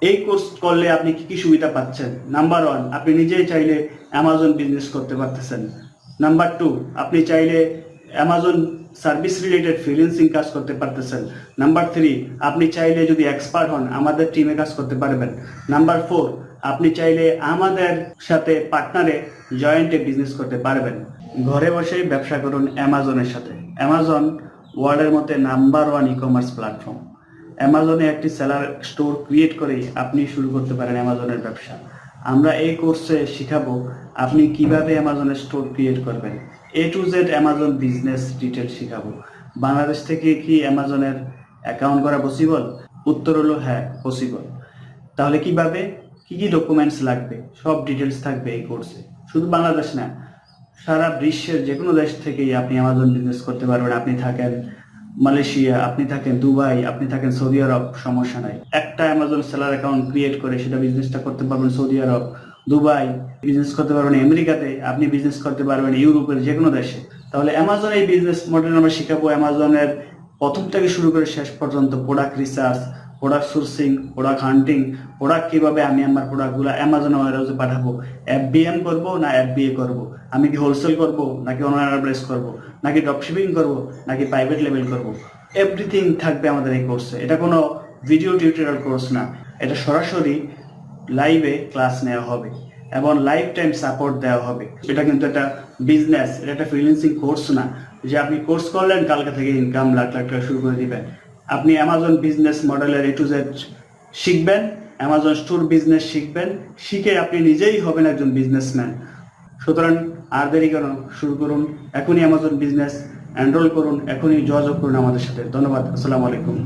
এই কোর্স করলে আপনি কি কি সুবিধা পাচ্ছেন? নাম্বার 1, আপনি নিজেই চাইলে অ্যামাজন বিজনেস করতে পারতেছেন। নাম্বার 2, আপনি চাইলে অ্যামাজন সার্ভিস রিলেটেড ফ্রিল্যান্সিং কাজ করতে পারতেছেন। নাম্বার 3, আপনি চাইলে যদি এক্সপার্ট হন আমাদের টিমে কাজ করতে পারবেন। নাম্বার 4, আপনি চাইলে আমাদের সাথে পার্টনারে জয়েন্টে বিজনেস করতে পারবেন। ঘরে বসেই ব্যবসা করুন অ্যামাজনের সাথে। অ্যামাজন ওয়ার্ল্ডের মধ্যে নাম্বার 1 ই কমার্স প্ল্যাটফর্ম। অ্যামাজনে একটি সেলার স্টোর ক্রিয়েট করেই আপনি শুরু করতে পারেন অ্যামাজনের ব্যবসা। আমরা এই কোর্সে শিখাবো আপনি কিভাবে অ্যামাজনের স্টোর ক্রিয়েট করবেন। A to Z Amazon business detail শিখাবো। বাংলাদেশ থেকে কি অ্যামাজনের অ্যাকাউন্ট করা পসিবল? উত্তর হলো হ্যাঁ, পসিবল। তাহলে কিভাবে, কি কি ডকুমেন্টস লাগবে, সব ডিটেলস থাকবে এই কোর্সে। শুধু বাংলাদেশ না, সারা বিশ্বের যে কোনো দেশ থেকেই আপনি অ্যামাজন বিজনেস করতে পারবেন। আপনি থাকেন মালয়েশিয়া, আপনি থাকেন দুবাই, আপনি থাকেন সৌদি আরব, সমস্যা নাই। একটা অ্যামাজন সেলার অ্যাকাউন্ট ক্রিয়েট করে সেটা বিজনেসটা করতে পারবেন সৌদি আরব, দুবাই, বিজনেস করতে পারবেন আমেরিকাতে, আপনি বিজনেস করতে পারবেন ইউরোপের যে কোনো দেশে। তাহলে অ্যামাজন এই বিজনেস মডেল আমরা শিখাবো। অ্যামাজনের প্রথম থেকে শুরু করে শেষ পর্যন্ত product research, product sourcing, product hunting, product কিভাবে আমি আমার প্রোডাক্টগুলো অ্যামাজন ওয়্যারহাউসে পাঠাবো, FBM করব না FBA করব, আমি কি হোলসেল করব নাকি অনলাইন প্লেস করব, নাকি ড্রপশিপিং করব নাকি প্রাইভেট লেভেল করব, এভরিথিং থাকবে আমাদের এই কোর্সে। এটা কোনো ভিডিও টিউটোরিয়াল কোর্স না, এটা সরাসরি লাইভে ক্লাস নেওয়া হবে এবং লাইফ টাইম সাপোর্ট দেওয়া হবে। এটা কিন্তু একটা বিজনেস, এটা একটা ফ্রিল্যান্সিং কোর্স না যে আপনি কোর্স করলেন কালকে থেকে ইনকাম লাখ লাখ টাকা শুরু করে দিবেন। আপনি অ্যামাজন বিজনেস মডেলের A to Z শিখবেন, অ্যামাজন স্টোর বিজনেস শিখবেন, শিখে আপনি নিজেই হবেন একজন বিজনেসম্যান। সুতরাং আর দেরি কেন, শুরু করুন এখনই অ্যামাজন বিজনেস, এনরোল করুন, এখনই যোগাযোগ করুন আমাদের সাথে। ধন্যবাদ, আসসালামু আলাইকুম।